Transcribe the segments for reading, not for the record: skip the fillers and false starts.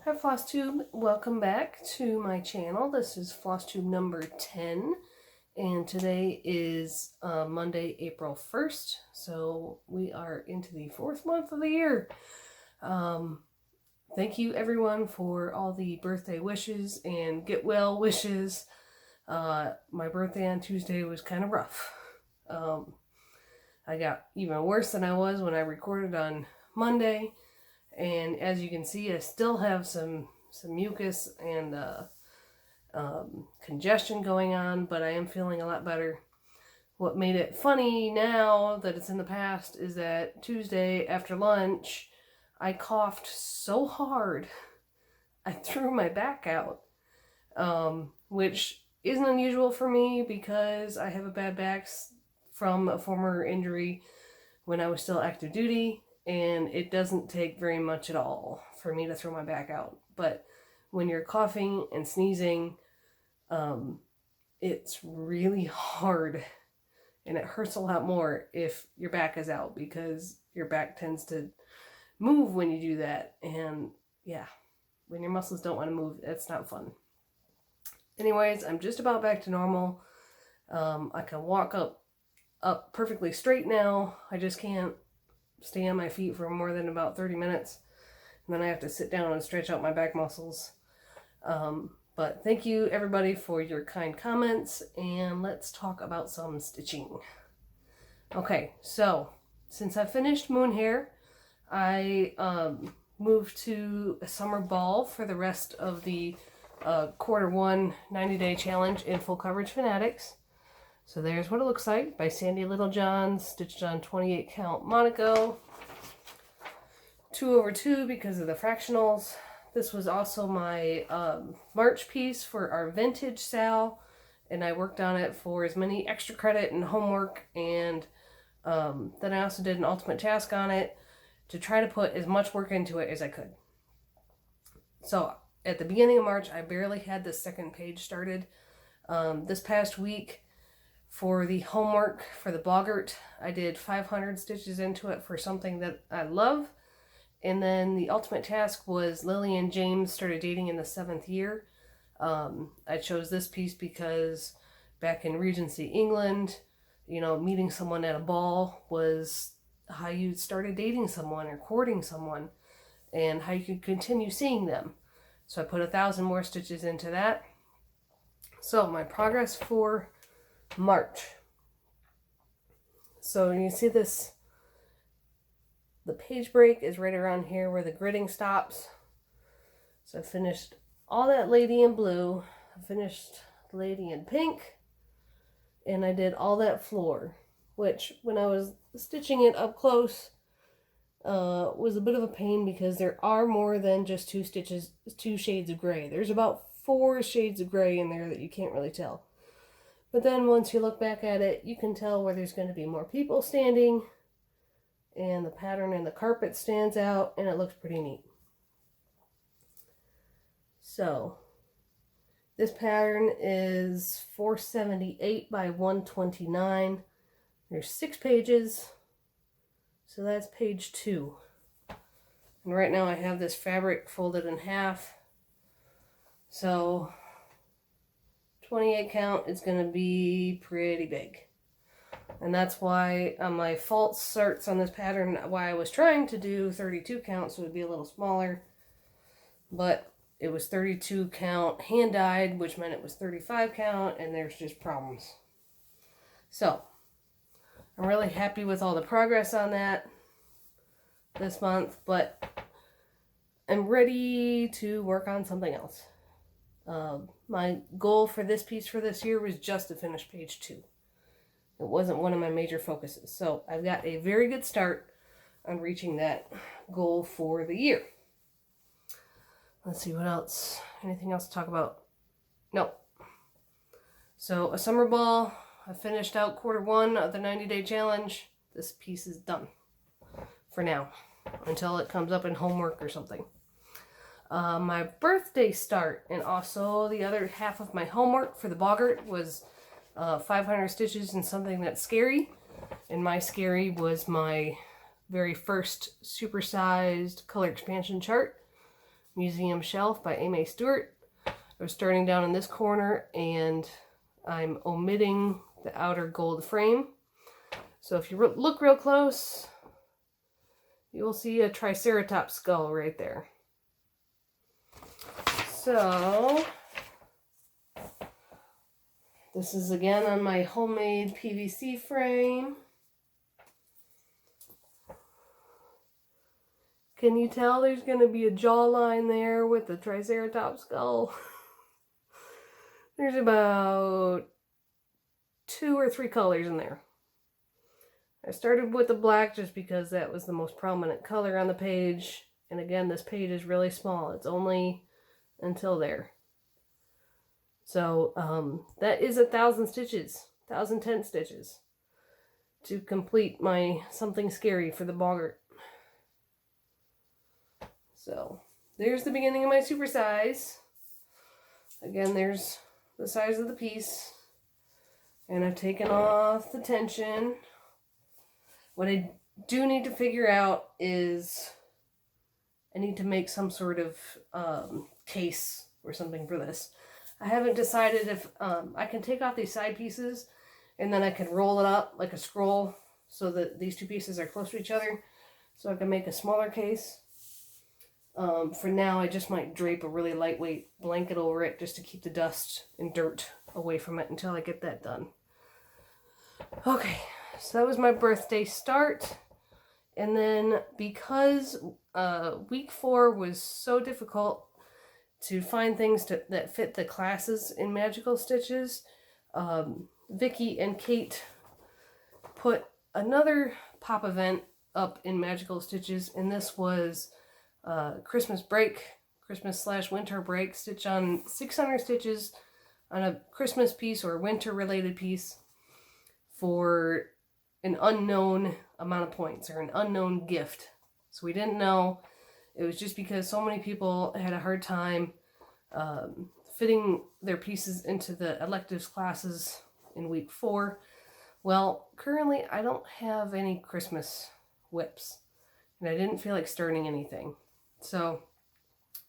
Hi Flosstube, welcome back to my channel. This is Flosstube number 10 and today is Monday, April 1st, so we are into the 4th month of the year. Thank you everyone for all the birthday wishes and get well wishes. My birthday on Tuesday was kind of rough. I got even worse than I was when I recorded on Monday. And as you can see, I still have some mucus and congestion going on, but I am feeling a lot better. What made it funny now that it's in the past is that Tuesday after lunch, I coughed so hard, I threw my back out, which isn't unusual for me because I have a bad back from a former injury when I was still active duty. And it doesn't take very much at all for me to throw my back out. But when you're coughing and sneezing, it's really hard. And it hurts a lot more if your back is out because your back tends to move when you do that. And yeah, when your muscles don't want to move, it's not fun. Anyways, I'm just about back to normal. I can walk up perfectly straight now. I just can't stay on my feet for more than about 30 minutes. And then I have to sit down and stretch out my back muscles. But thank you everybody for your kind comments, and let's talk about some stitching. Okay, so since I finished Moon Hair, I moved to a summer ball for the rest of the Q1 90-day challenge in Full Coverage Fanatics. So there's what it looks like by Sandy Littlejohn, stitched on 28 count Monaco, 2/2 because of the fractionals. This was also my March piece for our vintage sal, and I worked on it for as many extra credit and homework, and then I also did an ultimate task on it to try to put as much work into it as I could. So at the beginning of March, I barely had the second page started. This past week, for the homework for the boggart, I did 500 stitches into it for something that I love. And then the ultimate task was Lily and James started dating in the 7th year. I chose this piece because back in Regency, England, meeting someone at a ball was how you started dating someone or courting someone and how you could continue seeing them. So I put 1,000 more stitches into that. So my progress for March. So you see this, the page break is right around here where the gridding stops. So I finished all that lady in blue, I finished the lady in pink, and I did all that floor, which when I was stitching it up close was a bit of a pain because there are more than just 2 shades of gray. There's about 4 shades of gray in there that you can't really tell. But then once you look back at it, you can tell where there's going to be more people standing, and the pattern in the carpet stands out, and it looks pretty neat. So this pattern is 478 by 129. There's 6 pages, so that's page 2. And right now I have this fabric folded in half, so 28 count is going to be pretty big. And that's why on my false starts on this pattern, why I was trying to do 32 count, so it would be a little smaller. But it was 32 count hand dyed, which meant it was 35 count, and there's just problems. So I'm really happy with all the progress on that this month, but I'm ready to work on something else. My goal for this piece for this year was just to finish page 2. It wasn't one of my major focuses. So I've got a very good start on reaching that goal for the year. Let's see what else. Anything else to talk about? No. So a summer ball. I finished out Q1 of the 90-day challenge. This piece is done for now until it comes up in homework or something. My birthday start and also the other half of my homework for the boggart was 500 stitches in something that's scary. And my scary was my very first supersized color expansion chart. Museum Shelf by A. Stewart. I was starting down in this corner and I'm omitting the outer gold frame. So if you look real close, you will see a Triceratops skull right there. So this is again on my homemade PVC frame. Can you tell there's going to be a jawline there with the Triceratops skull? There's about 2 or 3 colors in there. I started with the black just because that was the most prominent color on the page. And again, this page is really small. It's only until there. So that is 1,000 stitches, 1,010 stitches to complete my something scary for the boggart. So there's the beginning of my supersize. Again, there's the size of the piece. And I've taken off the tension. What I do need to figure out is I need to make some sort of case or something for this. I haven't decided if I can take off these side pieces and then I can roll it up like a scroll so that these 2 pieces are close to each other so I can make a smaller case. For now, I just might drape a really lightweight blanket over it just to keep the dust and dirt away from it until I get that done. Okay, so that was my birthday start. And then because week 4 was so difficult to find things that fit the classes in Magical Stitches, Vicki and Kate put another pop event up in Magical Stitches, and this was Christmas break, Christmas/winter break, stitch on 600 stitches on a Christmas piece or winter related piece for an unknown amount of points or an unknown gift. So we didn't know. It was just because so many people had a hard time fitting their pieces into the electives classes in week 4. Well, currently I don't have any Christmas whips and I didn't feel like starting anything. So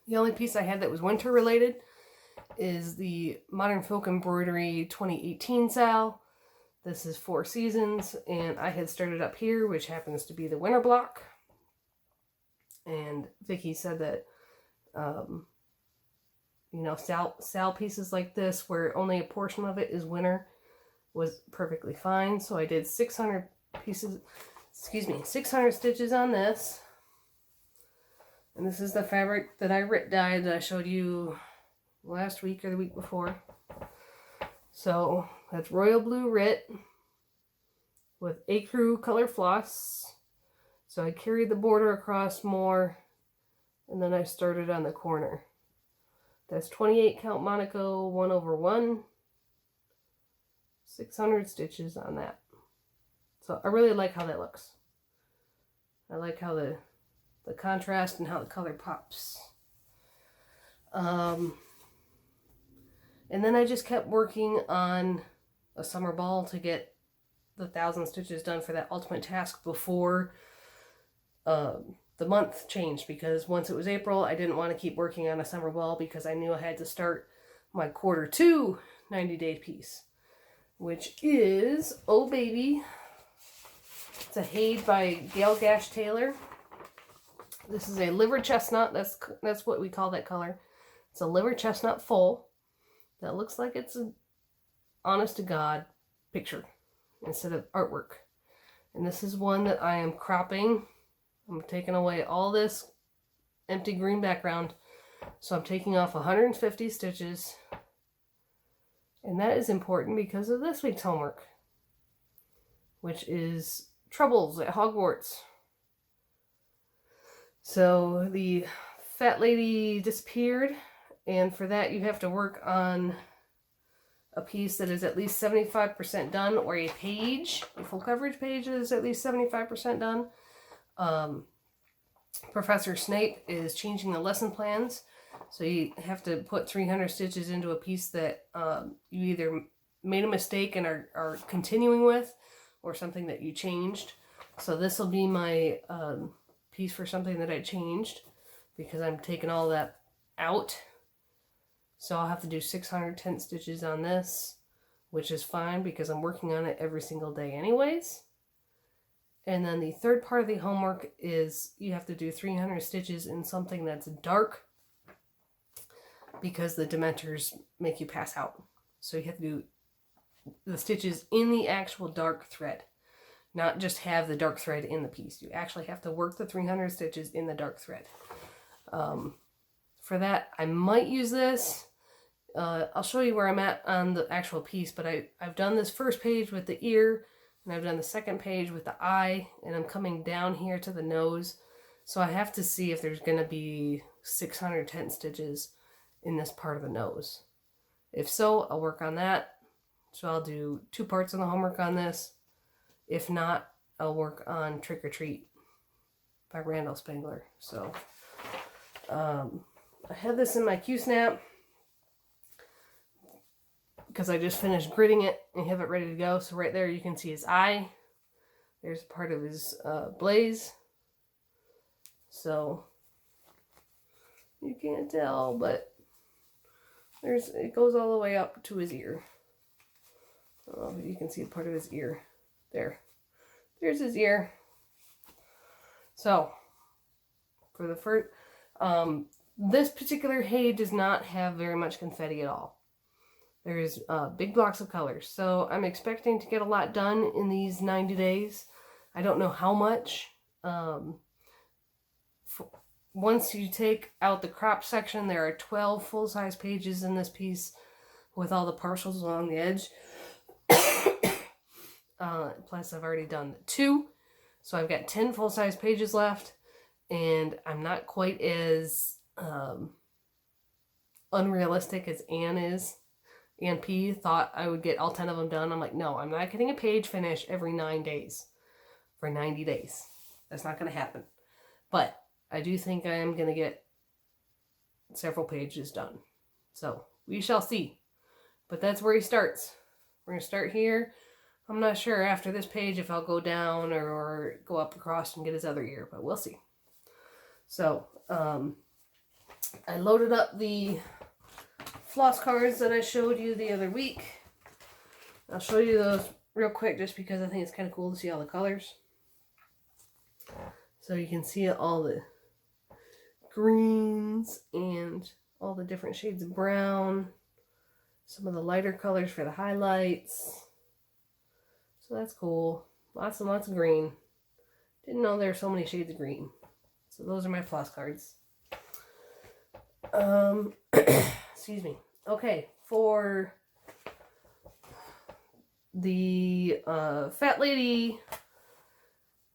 the only piece I had that was winter related is the Modern Folk Embroidery 2018 Sal. This is 4 seasons, and I had started up here, which happens to be the winter block. And Vicki said that, Sal pieces like this, where only a portion of it is winter, was perfectly fine. So I did 600 stitches on this. And this is the fabric that I dyed that I showed you last week or the week before. So that's Royal Blue Rit with Ecru color floss. So I carried the border across more and then I started on the corner. That's 28 count Monaco 1/1. 600 stitches on that. So I really like how that looks. I like how the contrast and how the color pops. And then I just kept working on a summer ball to get the 1,000 stitches done for that ultimate task before the month changed, because once it was April, I didn't want to keep working on a summer ball because I knew I had to start my quarter 2 90-day piece, which is Oh Baby. It's a Haid by Gail Gash Taylor. This is a liver chestnut. That's what we call that color. It's a liver chestnut full that looks like it's an honest to God picture instead of artwork. And this is one that I am cropping. I'm taking away all this empty green background. So I'm taking off 150 stitches. And that is important because of this week's homework, which is Troubles at Hogwarts. So the fat lady disappeared, and for that you have to work on a piece that is at least 75% done, or a page, a full coverage page that is at least 75% done. Professor Snape is changing the lesson plans, so you have to put 300 stitches into a piece that you either made a mistake and are continuing with, or something that you changed. So this will be my piece for something that I changed. because I'm taking all that out. So I'll have to do 610 stitches on this, which is fine because I'm working on it every single day anyways. And then the third part of the homework is you have to do 300 stitches in something that's dark because the Dementors make you pass out. So you have to do the stitches in the actual dark thread, not just have the dark thread in the piece. You actually have to work the 300 stitches in the dark thread. For that, I might use this. I'll show you where I'm at on the actual piece, but I've done this first page with the ear, and I've done the second page with the eye, and I'm coming down here to the nose. So I have to see if there's going to be 610 stitches in this part of the nose. If so, I'll work on that. So I'll do 2 parts of the homework on this. If not, I'll work on Trick or Treat by Randall Spangler. So I have this in my Q-snap because I just finished gridding it and have it ready to go. So right there you can see his eye. There's part of his blaze. So you can't tell, but it goes all the way up to his ear. Oh, you can see a part of his ear. There's his ear. So for the first, this particular hay does not have very much confetti at all. There's big blocks of colors. So I'm expecting to get a lot done in these 90 days. I don't know how much. Once you take out the crop section, there are 12 full-size pages in this piece with all the partials along the edge. Plus I've already done 2. So I've got 10 full-size pages left. And I'm not quite as unrealistic as Anne is. Ann P. thought I would get all 10 of them done. I'm like, no, I'm not getting a page finish every 9 days for 90 days. That's not going to happen. But I do think I am going to get several pages done. So we shall see. But that's where he starts. We're going to start here. I'm not sure after this page if I'll go down or go up across and get his other ear, but we'll see. So I loaded up the floss cards that I showed you the other week. I'll show you those real quick just because I think it's kind of cool to see all the colors. So you can see all the greens and all the different shades of brown. Some of the lighter colors for the highlights. So that's cool. Lots and lots of green. Didn't know there were so many shades of green. So those are my floss cards. Excuse me. Okay, for the fat lady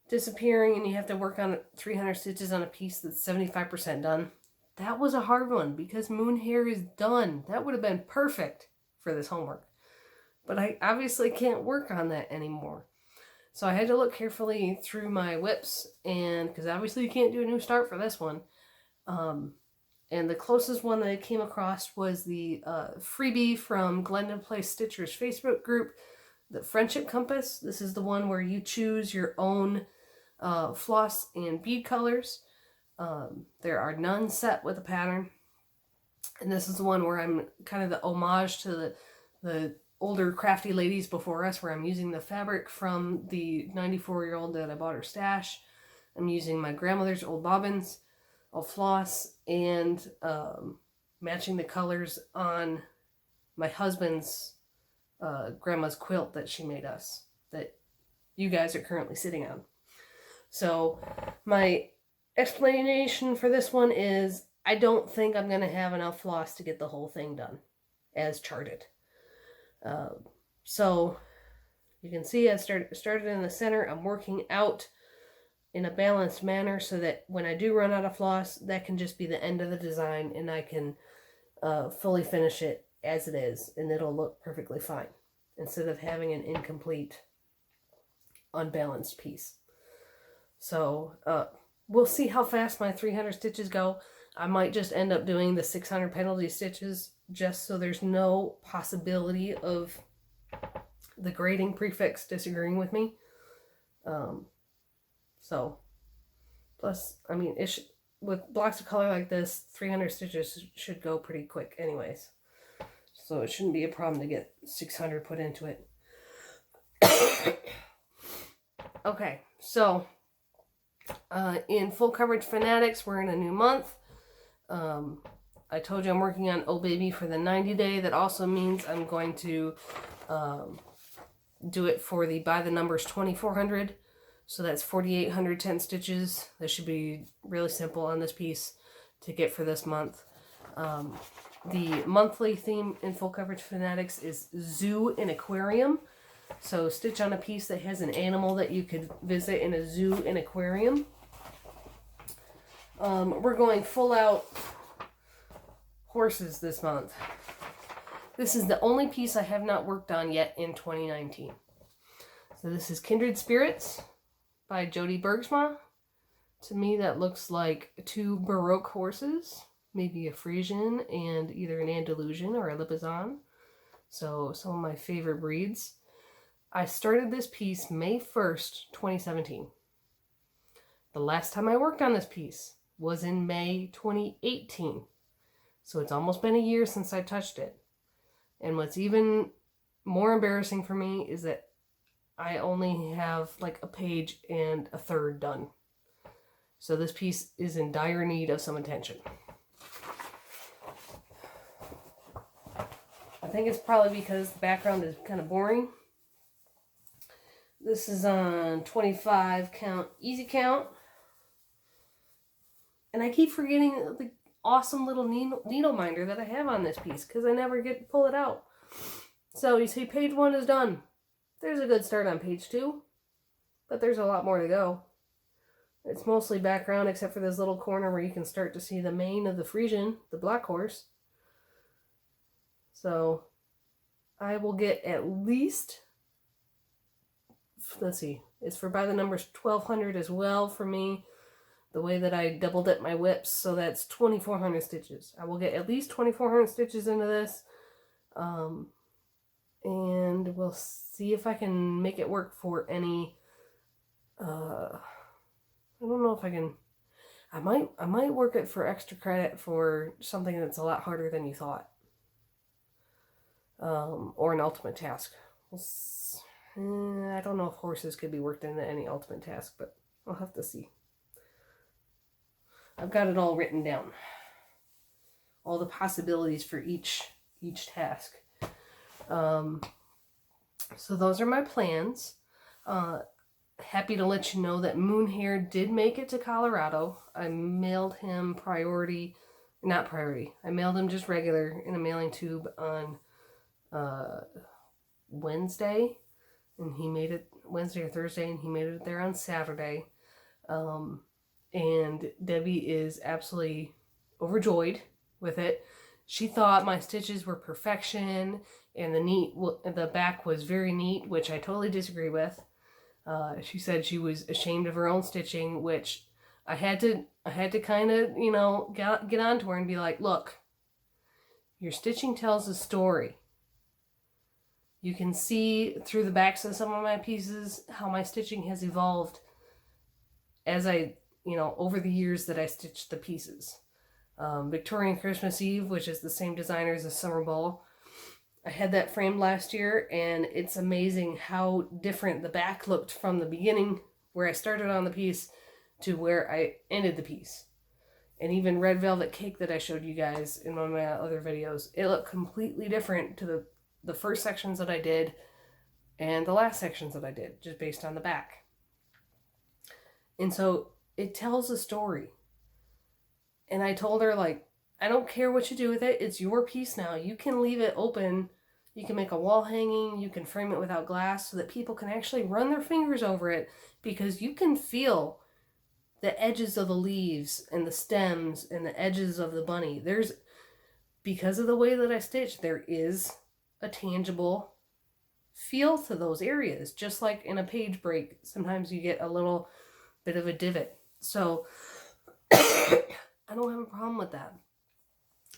disappearing and you have to work on 300 stitches on a piece that's 75% done. That was a hard one because Moon Hair is done. That would have been perfect for this homework. But I obviously can't work on that anymore. So I had to look carefully through my whips, and because obviously you can't do a new start for this one. And the closest one that I came across was the freebie from Glendon Place Stitchers Facebook group, the Friendship Compass. This is the one where you choose your own floss and bead colors. There are none set with a pattern. And this is the one where I'm kind of the homage to the older crafty ladies before us, where I'm using the fabric from the 94-year-old that I bought her stash. I'm using my grandmother's old bobbins, all floss, and matching the colors on my husband's grandma's quilt that she made us, that you guys are currently sitting on. So my explanation for this one is I don't think I'm going to have enough floss to get the whole thing done as charted. So you can see I started in the center. I'm working out in a balanced manner so that when I do run out of floss, that can just be the end of the design and I can fully finish it as it is and it'll look perfectly fine instead of having an incomplete, unbalanced piece. So we'll see how fast my 300 stitches go. I might just end up doing the 600 penalty stitches just so there's no possibility of the grading prefix disagreeing with me. So, plus, I mean, with blocks of color like this, 300 stitches should go pretty quick anyways. So it shouldn't be a problem to get 600 put into it. Okay, so in Full Coverage Fanatics, we're in a new month. I told you I'm working on Oh Baby for the 90-day. That also means I'm going to do it for the By the Numbers 2400. So that's 4,810 stitches. That should be really simple on this piece to get for this month. The monthly theme in Full Coverage Fanatics is Zoo and Aquarium. So stitch on a piece that has an animal that you could visit in a zoo and aquarium. We're going full out horses this month. This is the only piece I have not worked on yet in 2019. So this is Kindred Spirits by Jody Bergsma. To me, that looks like two Baroque horses, maybe a Frisian and either an Andalusian or a Lipizan. So some of my favorite breeds. I started this piece May 1st, 2017. The last time I worked on this piece was in May 2018. So it's almost been a year since I touched it. And what's even more embarrassing for me is that I only have like a page and a third done. So this piece is in dire need of some attention. I think it's probably because the background is kind of boring. This is on 25 count, easy count. And I keep forgetting the awesome little needle minder that I have on this piece because I never get to pull it out. So you see page 1 is done. There's a good start on page 2, but there's a lot more to go. It's mostly background except for this little corner where you can start to see the mane of the Frisian, the black horse. So I will get at least, let's see, it's for By the Numbers 1200 as well for me. The way that I double dip my whips, so that's 2,400 stitches. I will get at least 2,400 stitches into this. And we'll see if I can make it work for any, I don't know if I can, I might work it for extra credit for something that's a lot harder than you thought. Or an ultimate task. I don't know if horses could be worked into any ultimate task, but I'll have to see. I've got it all written down. All the possibilities for each task. So those are my plans. Happy to let you know that Moonhair did make it to Colorado. I mailed him not priority. I mailed him just regular in a mailing tube on Wednesday. And he made it Wednesday or Thursday, and he made it there on Saturday. And Debbie is absolutely overjoyed with it. She thought my stitches were perfection, and the back was very neat, which I totally disagree with. She said she was ashamed of her own stitching, which I had to kind of, get on to her and be like, look, your stitching tells a story. You can see through the backs of some of my pieces how my stitching has evolved as over the years that I stitched the pieces. Victorian Christmas Eve, which is the same designer as the Summer Ball. I had that framed last year, and it's amazing how different the back looked from the beginning, where I started on the piece, to where I ended the piece. And even Red Velvet Cake that I showed you guys in one of my other videos, it looked completely different to the first sections that I did and the last sections that I did, just based on the back. And so it tells a story. And I told her, I don't care what you do with it. It's your piece now. You can leave it open. You can make a wall hanging. You can frame it without glass so that people can actually run their fingers over it, because you can feel the edges of the leaves and the stems and the edges of the bunny. Because of the way that I stitch, there is a tangible feel to those areas. Just like in a page break, sometimes you get a little bit of a divot. So I don't have a problem with that.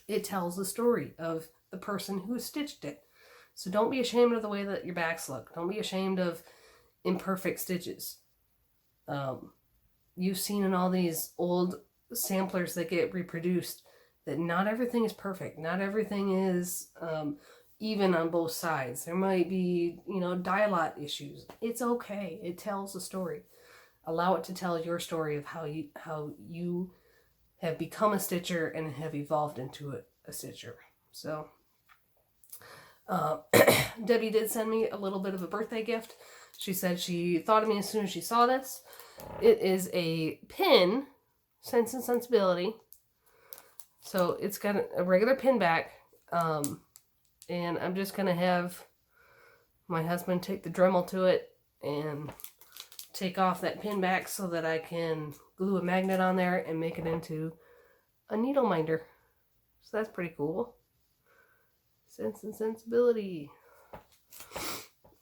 It tells the story of the person who stitched it. So don't be ashamed of the way that your backs look. Don't be ashamed of imperfect stitches. You've seen in all these old samplers that get reproduced, that not everything is perfect. Not everything is even on both sides. There might be, dialect issues. It's okay. It tells a story. Allow it to tell your story of how you have become a stitcher and have evolved into a stitcher. So Debbie did send me a little bit of a birthday gift. She said she thought of me as soon as she saw this. It is a pin, Sense and Sensibility. So it's got a regular pin back. And I'm just going to have my husband take the Dremel to it and take off that pin back so that I can glue a magnet on there and make it into a needle minder. So that's pretty cool. Sense and Sensibility.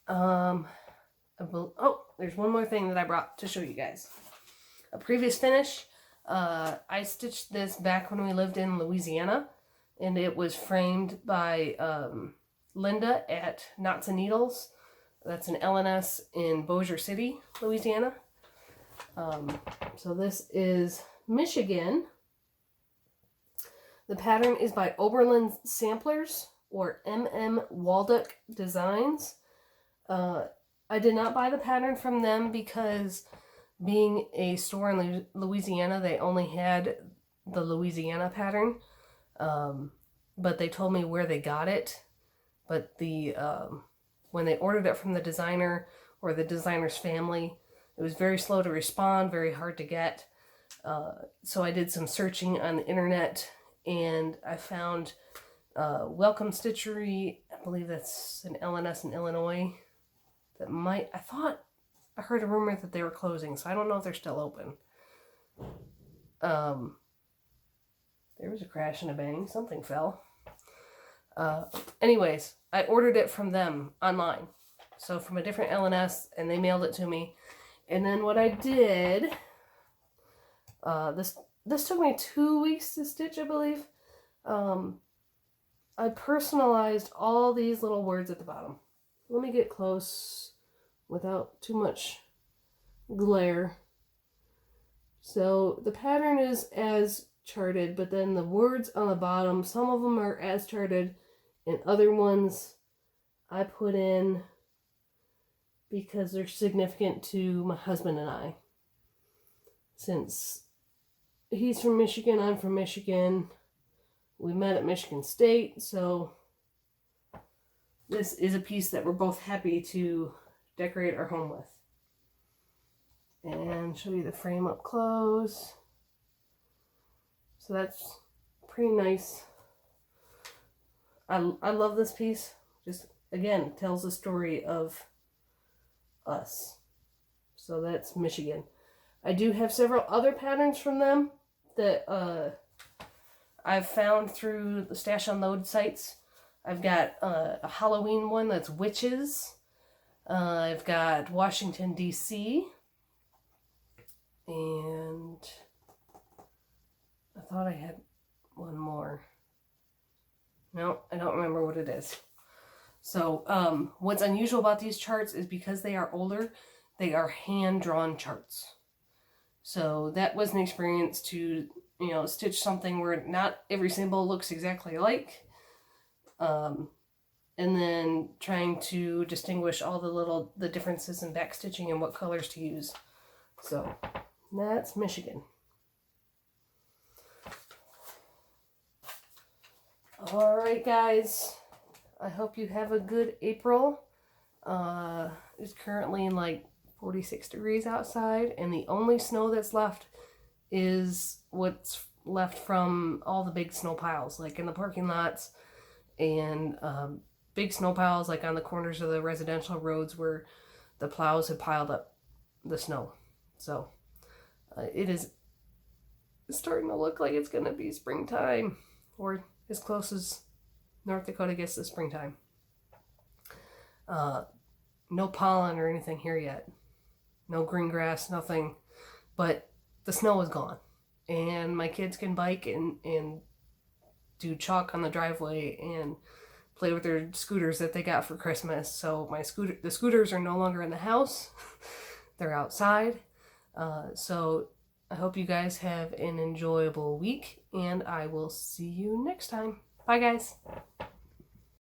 Oh, there's one more thing that I brought to show you guys. A previous finish. I stitched this back when we lived in Louisiana, and it was framed by Linda at Knots and Needles. That's an LNS in Bossier City, Louisiana. So this is Michigan. The pattern is by Oberlin Samplers or MM Waldeck Designs. I did not buy the pattern from them because being a store in Louisiana, they only had the Louisiana pattern. But they told me where they got it. But when they ordered it from the designer or the designer's family, it was very slow to respond, very hard to get. So I did some searching on the internet, and I found Welcome Stitchery. I believe that's an LNS in Illinois. I heard a rumor that they were closing, so I don't know if they're still open. There was a crash and a bang. Something fell. Anyways, I ordered it from them online. So from a different LNS, and they mailed it to me. And then what I did, this took me 2 weeks to stitch, I believe. I personalized all these little words at the bottom. Let me get close without too much glare. So the pattern is as charted, but then the words on the bottom, some of them are as charted, and other ones I put in because they're significant to my husband and I. Since he's from Michigan, I'm from Michigan. We met at Michigan State, so this is a piece that we're both happy to decorate our home with. And show you the frame up close. So that's pretty nice. I love this piece. Just, again, tells the story of us. So that's Michigan. I do have several other patterns from them that I've found through the Stash Unload sites. I've got a Halloween one that's witches. I've got Washington, D.C. And I thought I had one more. No, I don't remember what it is. So what's unusual about these charts is because they are older, they are hand-drawn charts. So that was an experience to, stitch something where not every symbol looks exactly alike. And then trying to distinguish all the differences in backstitching and what colors to use. So that's Michigan. All right, guys. I hope you have a good April. It's currently like 46 degrees outside, and the only snow that's left is what's left from all the big snow piles, like in the parking lots, and big snow piles like on the corners of the residential roads where the plows had piled up the snow. So it is starting to look like it's going to be springtime, or as close as North Dakota gets to springtime. No pollen or anything here yet. No green grass, nothing. But the snow is gone. And my kids can bike and do chalk on the driveway and play with their scooters that they got for Christmas. So the scooters are no longer in the house. They're outside. So I hope you guys have an enjoyable week, and I will see you next time. Bye, guys.